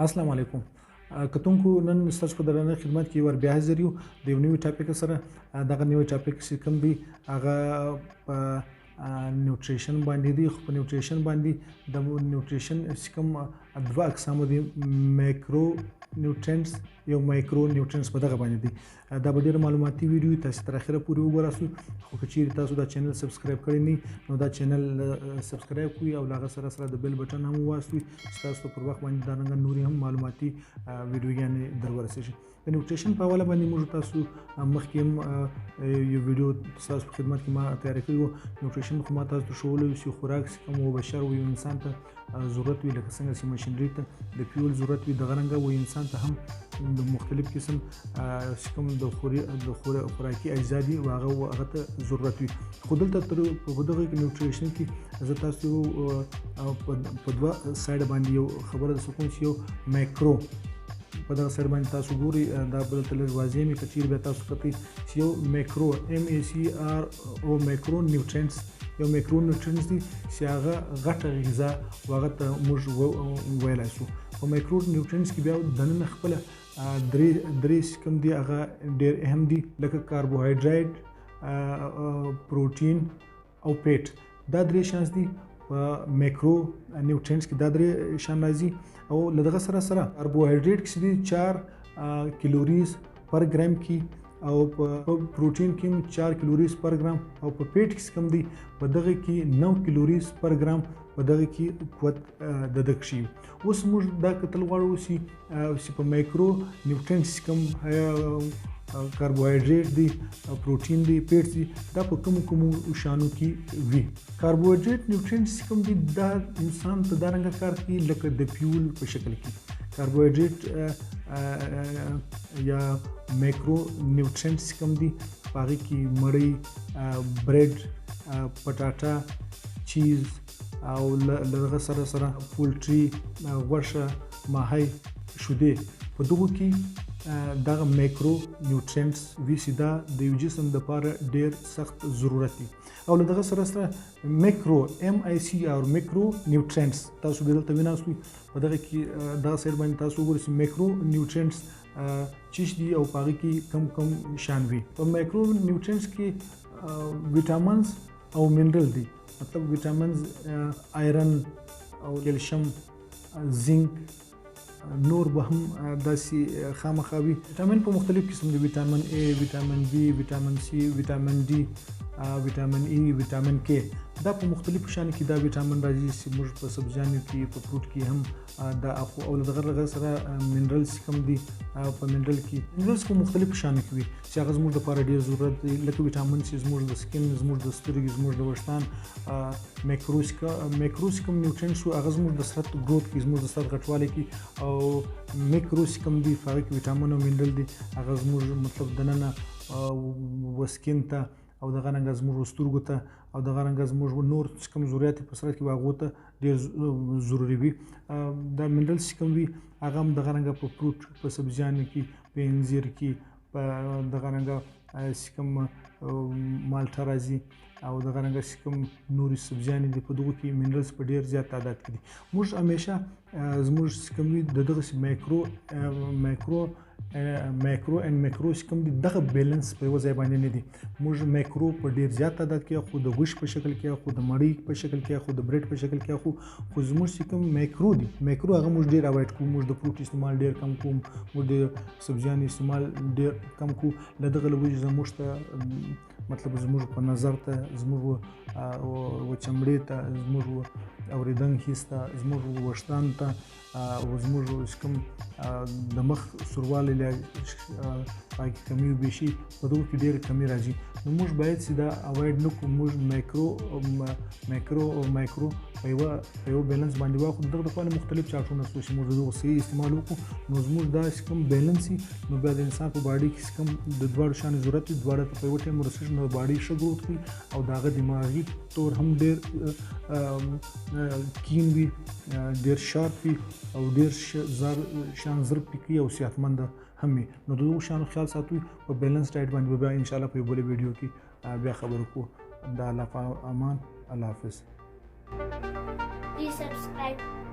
السلام علیکم کتونکو نن ستاسو په درنه خدمت کې ور بیا حاضر یو د یو نوي ټاپک سره. دغه نوي ټاپک چې کوم دی هغه په نیوټریشن باندې دی. خو په نیوټریشن باندې د نیوټریشن چې کوم دوه اقسام دي، مایکرو نیوټرینټس یو مایکرو نیوټرینټس په دغه باندې دي. دا به ډېر معلوماتي ویډیو تاسو تر اخره پورې وګورئ. خو که چیرې تاسو دا چینل سبسکرایب کړی نه نو دا چینل سبسکرایب کړئ او هغه سره سره د بیل بټن هم وواسئ چې تاسو پر وخت باندې دا رنګه نورې هم معلوماتي ویډیوګانې در ورسیږي. د نیوټریشن په حواله باندې موږ تاسو مخکې هم یو ویډیو تاسو په خدمت کې ما تیار کړی و. نیوټریشن خو ما تاسو ته ښوولی چې خوراک چې کوم و بشر و یو انسان ته ضرورت وي، لکه څنګه چې ماشینري ته د فیول ضرورت وي، دغه رنګه و انسان ته هم د مختلف قسم چې کوم د خوراکي اجزا دي هغه ته ضرورت وي. خو دلته په دغه نیوټریشن کې زه تاسو په دوه سایډ باندې یو خبره د سکون چې یو مایکرو په دغه سایډ باندې تاسو ګورئ. دا به دلته لږ واضح وي که چیرې بیا تاسو کتئ چې یو مایکرو MACRO مایکرو نیوټرینټس یو مایکرو نیوټرینټس دي چې هغه غټه غذا و هغه ته موږ ویلی شو. په مایکرو نیوټرینټس کې بیا دننه خپله درې کوم دي هغه ډېر اهم دي، لکه کاربوهایډریټ، پروټین او پیټ. دا درې شانس دي په مایکرو نیوټرینټس کې، دا درې شان راځي. او له دغه سره سره کاربوهایډریټ کې دي 4 کیلوریز پر ګرام کې، او په پروټین کې 4 کیلوریز پر ګرام، او په پیټ کې کم دي په دغه کې 9 کیلوریز پر ګرام په دغه کې قوت د دک شي. اوس موږ دا کتل غواړو چې په مایکرو نیوټرینټس کوم کاربوهایډریټ دی، پروټین دی، پیټ دی، دا په کومو شانو کې وي. کاربوهایډریټ نیوټرینټس کوم دي دا انسان ته دا رنګه کار کوي لکه د فیول په شکل کې. کاربوهایډریټ یا مایکرو نیوټرینټس کوم دي په هغې کې مړۍ، بریډ، پټاټا، چیز او له دغه سره سره پولټري، غوښه، ماهی، شیدې، په دغو کې دغه مایکرو نیوټرینټس وي چې دا د یو جسم دپاره ډېر سخت ضرورت دي. او له دغه سره سره مایکرو MICR مایکرو نیوټرینټس تاسو بیا دلته ویناستئ. په دغه کې دغه سایډ باندې تاسو وګورئ چې مایکرو نیوټرینټس چیش دي او په هغې کې کم شان وي. په مایکرو نیوټرینټس کې ویټامنز او منرل دي، مطلب ویټامنز آیرن او کیلشیم، زینک، نور به هم داسې خامخا وي. ویټامین په مختلف قسم دي، ویټامین A، ویټامین B، ویټامین C، ویټامین D، ویټامین E، ویټامین K. دا په مختلفو شانو کې دا ویټامین راځي چې موږ په سبزیانو کې، په فروټ کې هم دا اخو. او له دغه سره منرلز کوم دي، په منرل کې منرلز په مختلفو شانو کې وي چې هغه زموږ لپاره ډېر ضرورت دی، لکه ویټامین چې زموږ د سکن، زموږ د سترګې، زموږ د ویښتان. مایکروز کوم نیوټرینټس هغه زموږ د سرت ګروت کې، زموږ د سرت غټوالی کې. او میکروز کوم دي په هغه کې ویټامین او منرل دي، هغه زموږ مطلب دننه وسکین ته او دغه رنګه زموږ سترګو ته او دغه رنګه زموږ نور چې کوم ضرورت په سرت کې هغو ته ډېر ضروري وي. دا منرلز چې کوم وي هغه هم دغه رنګه په فروټ، په سبزیانو کې، په انځر کې، په دغه رنګه چې کوم مالټه راځي او دغه رنګه چې کوم نورې سبزیانې دي په دغو کې منرلز په ډېر زیات تعداد کې دي. موږ همیشه زموږ چې کوم وي د دغسې مایکرو اینډ مایکرو چې کوم دي دغه بیلنس په یوه ځای باندې نه دي. موږ مایکرو په ډېر زیات تعداد کې اخو، د غوښ په شکل کې اخو، د مړۍ په شکل کې اخو، د بریډ په شکل کې اخو. خو زموږ چې کوم مایکرو دي، مایکرو هغه موږ ډېر اوایډ کوو. موږ د فروټ استعمال ډېر کم کوو، موږ د سبزیانو استعمال ډېر کم کوو. له دغه له وجې زموږ ته مطلب زموږ په نظر ته، زموږ و چمړې ته، زموږ اورېدن حس ته، زموږ ویښتان ته او زموږ کوم د مخ سوروالی پای کې کمی وبېشي په دغو کې ډېره کمی راځي. نو موږ باید چې دا اوایډ نه کړو. موږ مایکرو په یوه بیلنس باندې واخلو. دغه دپاره مختلف چارټونه شته چې موږ د دغو صحیح استعمال وکړو. نو زموږ دا چې کوم بیلنس وي نو بیا د انسان په باډي کې چې کوم د دواړو شانو ضرورت وي، دواړه په یوه ټایم ورسېږي نو باډي ښه ګروت کوي او د هغه دماغي طور هم ډېر کین وي، ډېر شارپ وي او ډېر شان زر پکوي او صحتمنده هم وي. نو د دغو شانو خیال ساتو. په بیلنس ډایټ باندې به بیا انشاءالله په یو بلې ویډیو کې بیا خبرې وکړو. د الله په امان. الله حافظ. Please subscribe.